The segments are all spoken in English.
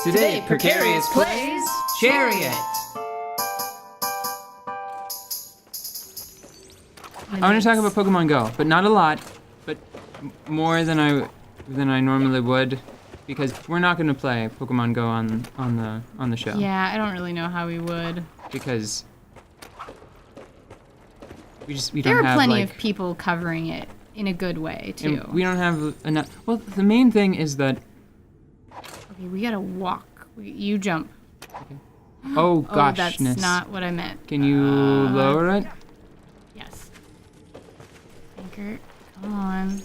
Today, Precarious plays Chariot. I want to talk about Pokemon Go, but not a lot, but more than I normally would, because we're not going to play Pokemon Go on the show. Yeah, I don't really know how we would. Because we don't There are have plenty of people covering it in a good way too. And we don't have enough. Well, the main thing is that. Okay, we gotta walk. You jump. Okay. Oh gosh, that's not what I meant. Can you lower it? Yes. Anchor, come on.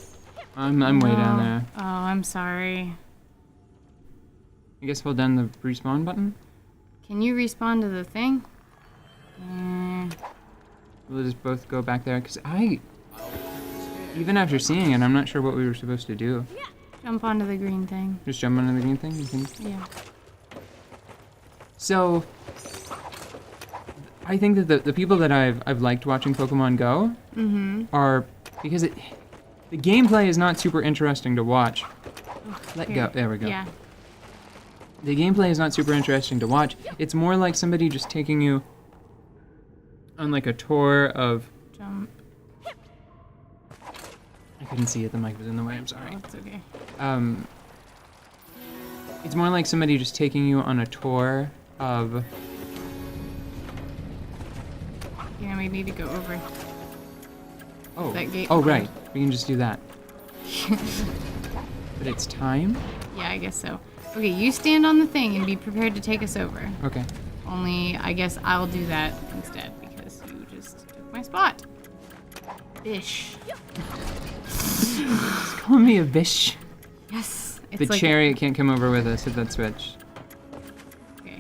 I'm way down there. Oh, I'm sorry. I guess hold down the respawn button. Can you respawn to the thing? We'll just both go back there, because even after seeing it, I'm not sure what we were supposed to do. Jump onto the green thing. Just jump onto the green thing, you think? Yeah. So, I think that the people that I've liked watching Pokemon Go are, because the gameplay is not super interesting to watch. Let go, there we go. Yeah. The gameplay is not super interesting to watch. It's more like somebody just taking you on like a tour of... Jump. I couldn't see it, the mic was in the way, I'm sorry. Oh, it's okay. It's more like somebody just taking you on a tour of... Yeah, we need to go over. Oh, that gate. Oh right, we can just do that. But it's time? Yeah, I guess so. Okay, you stand on the thing and be prepared to take us over. Okay. Only, I guess I'll do that instead because you just took my spot. Bish. Call me a bish. Yes. The Chariot can't come over with us, hit that switch. Okay.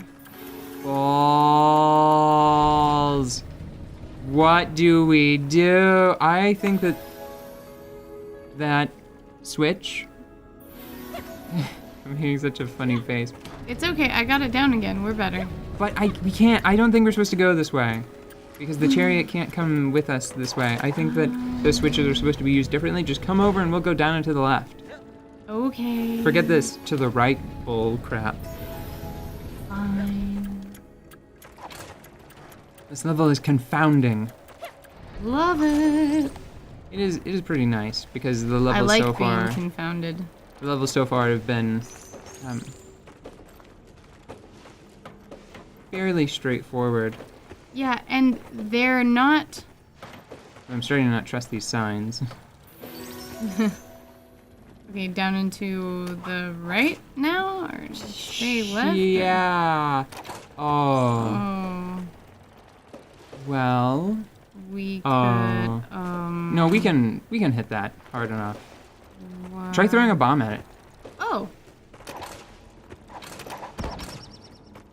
Balls. What do we do? I think that switch... I'm making such a funny face. It's okay, I got it down again. We're better. But we can't, I don't think we're supposed to go this way. Because the Chariot can't come with us this way. I think that those switches are supposed to be used differently. Just come over and we'll go down and to the left. Okay. Forget this, to the right, bull crap. Fine. This level is confounding. Love it. It is pretty nice because the levels I like so far... being confounded. The levels so far have been fairly straightforward. Yeah, and they're not... I'm starting to not trust these signs. Okay, down into the right now? Or stay left? Yeah. Oh. Well... We could, No, we can hit that hard enough. Wow. Try throwing a bomb at it. Oh.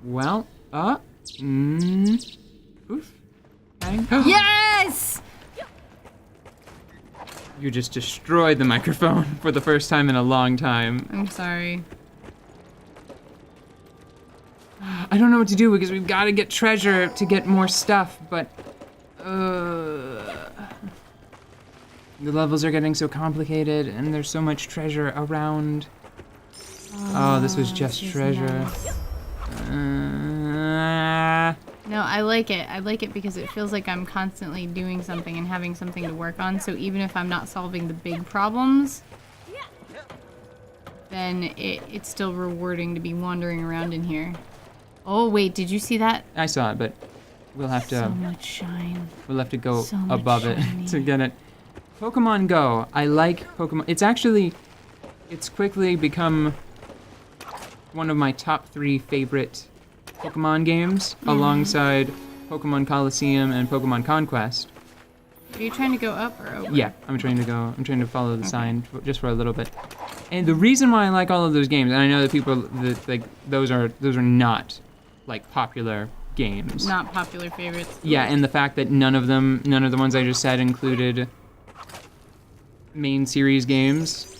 Well, oof. Bang. Yes! You just destroyed the microphone for the first time in a long time. I'm sorry. I don't know what to do because we've got to get treasure to get more stuff, but the levels are getting so complicated and there's so much treasure around. Oh, this was just treasure. Nice. No, I like it. I like it because it feels like I'm constantly doing something and having something to work on. So even if I'm not solving the big problems, then it's still rewarding to be wandering around in here. Oh, wait, did you see that? I saw it, but we'll have to... So much shine. We'll have to go So much above it shiny. to get it. Pokemon Go. I like Pokemon. It's quickly become one of my top 3 favorite Pokemon games, alongside Pokemon Coliseum and Pokemon Conquest. Are you trying to go up or over? Yeah, I'm trying to follow the sign just for a little bit. And the reason why I like all of those games, and I know that people that like those are not like popular games. Not popular favorites. Yeah, and the fact that none of the ones I just said included main series games.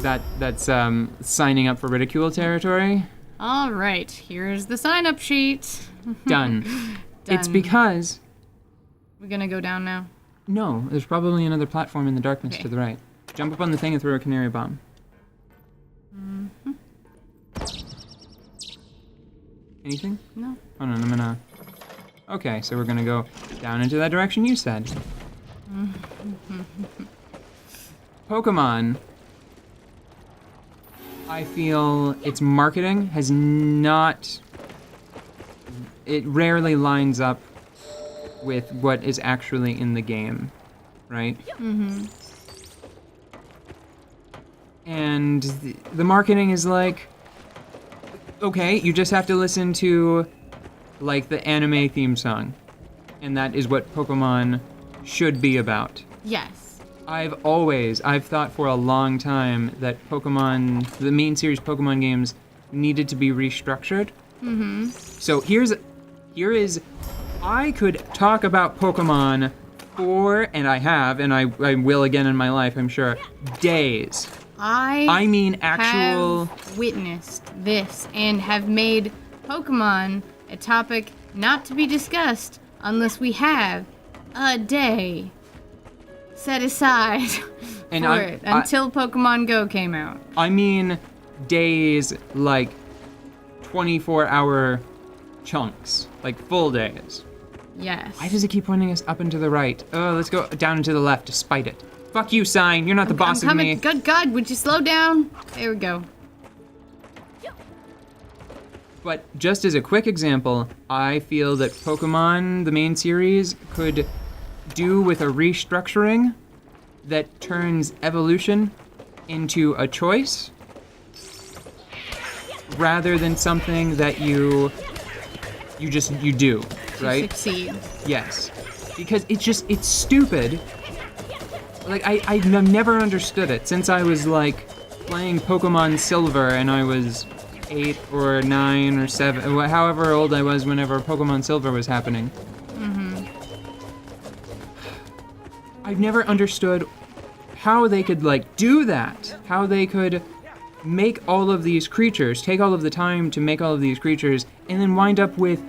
That's signing up for ridicule territory. All right, here's the sign-up sheet. Done. It's because... We're gonna go down now? No, there's probably another platform in the darkness to the right. Jump up on the thing and throw a canary bomb. Anything? No. Hold on, I'm gonna... Okay, so we're gonna go down into that direction you said. Pokemon, I feel its marketing has not... It rarely lines up with what is actually in the game, right? Mm-hmm. And the marketing is like, okay, you just have to listen to, like, the anime theme song. And that is what Pokemon should be about. Yes. I've thought for a long time that Pokemon, the main series Pokemon games, needed to be restructured. Mm-hmm. So here is, I could talk about Pokemon for, and I have, and I will again in my life, I'm sure, days. I mean actual... have witnessed this and have made Pokemon a topic not to be discussed unless we have a day set aside And for it until Pokemon Go came out. I mean days like 24-hour chunks, like full days. Yes. Why does it keep pointing us up and to the right? Oh, let's go down and to the left, despite it. Fuck you, sign. You're not the boss I'm coming. of me. Good God, would you slow down? There we go. But just as a quick example, I feel that Pokemon, the main series, could do with a restructuring that turns evolution into a choice rather than something that you do, right? To succeed. Yes. Because it's stupid. Like, I've never understood it since I was, like, playing Pokemon Silver and I was 8 or 9 or 7, however old I was whenever Pokemon Silver was happening. Mm-hmm. I've never understood how they could, like, do that. How they could make all of these creatures, take all of the time to make all of these creatures, and then wind up with,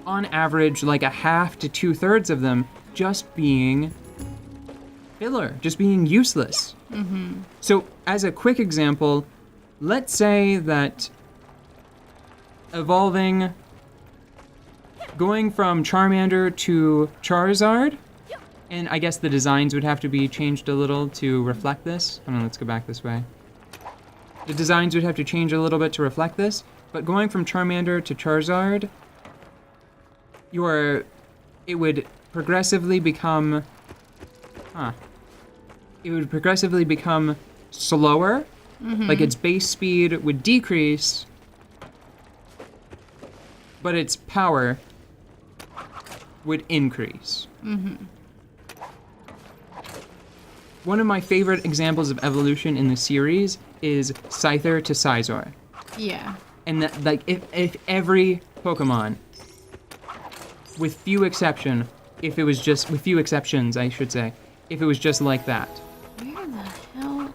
on average, like a half to 2/3 of them just being filler, just being useless. Mm-hmm. So, as a quick example, let's say that going from Charmander to Charizard, and I guess the designs would have to be changed a little to reflect this. Hold on, let's go back this way. The designs would have to change a little bit to reflect this, but going from Charmander to Charizard, it would progressively become slower. Mm-hmm. Like its base speed would decrease, but its power would increase. Mm-hmm. One of my favorite examples of evolution in the series is Scyther to Scizor. Yeah. And that, like, if every Pokemon, with few exceptions, I should say, if it was just like that. Where the hell?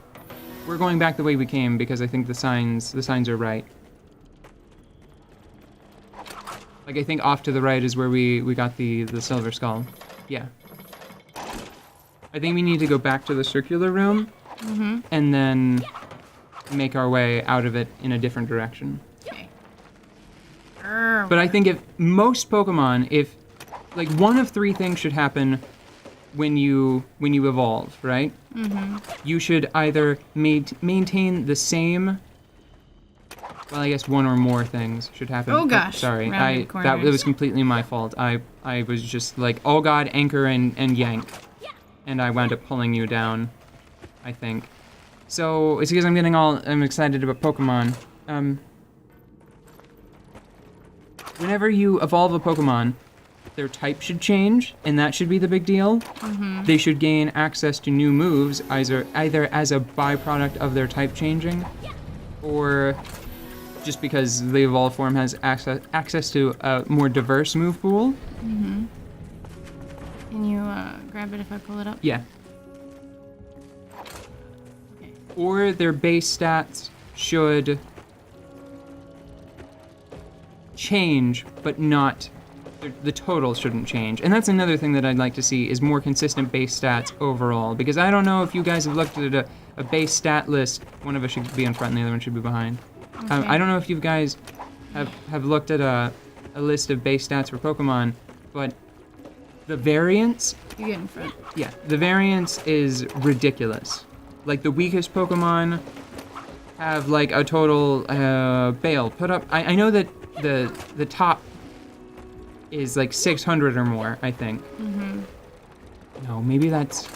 We're going back the way we came because I think the signs are right. Like, I think off to the right is where we got the Silver Skull. Yeah. I think we need to go back to the circular room, Mm-hmm. and then make our way out of it in a different direction. Okay. But I think if most Pokemon, like, one of three things should happen when you evolve, right? Mm-hmm. You should either maintain the same. Well, I guess one or more things should happen. Oh gosh! Sorry, Rounded that corners. was completely my fault. I was just like, oh god, anchor and yank, and I wound up pulling you down, I think. So it's because I'm excited about Pokemon. Whenever you evolve a Pokemon, their type should change, and that should be the big deal. Mm-hmm. They should gain access to new moves, either as a byproduct of their type changing, or just because the evolved form has access to a more diverse move pool. Mm-hmm. Can you grab it if I pull it up? Yeah. Okay. Or their base stats should change, but not... The total shouldn't change. And that's another thing that I'd like to see, is more consistent base stats overall. Because I don't know if you guys have looked at a base stat list. One of us should be in front and the other one should be behind. Okay. I don't know if you guys have looked at a list of base stats for Pokemon, but the variance, You get in front. yeah, the variance is ridiculous. Like the weakest Pokemon have like a total, Bale, put up, I know that the top is like 600 or more, I think. No, maybe that's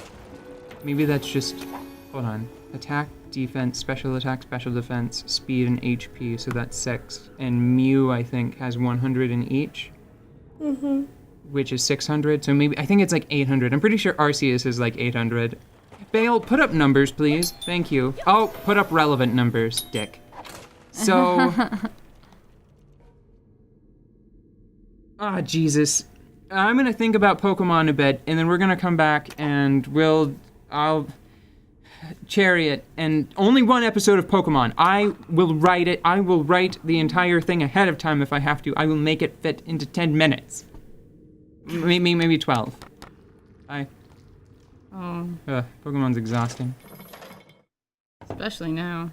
just, hold on. Attack, defense, special attack, special defense, speed, and HP, so that's 6. And Mew, I think, has 100 in each. Which is 600, so maybe, I think it's like 800. I'm pretty sure Arceus is like 800. Bale, put up numbers, please. Thank you. Oh, put up relevant numbers, dick. So... Ah, Jesus. I'm gonna think about Pokemon a bit, and then we're gonna come back and I'll Chariot, and only one episode of Pokemon. I will write it. I will write the entire thing ahead of time if I have to. I will make it fit into 10 minutes. Maybe 12. Oh, Pokemon's exhausting. especially now.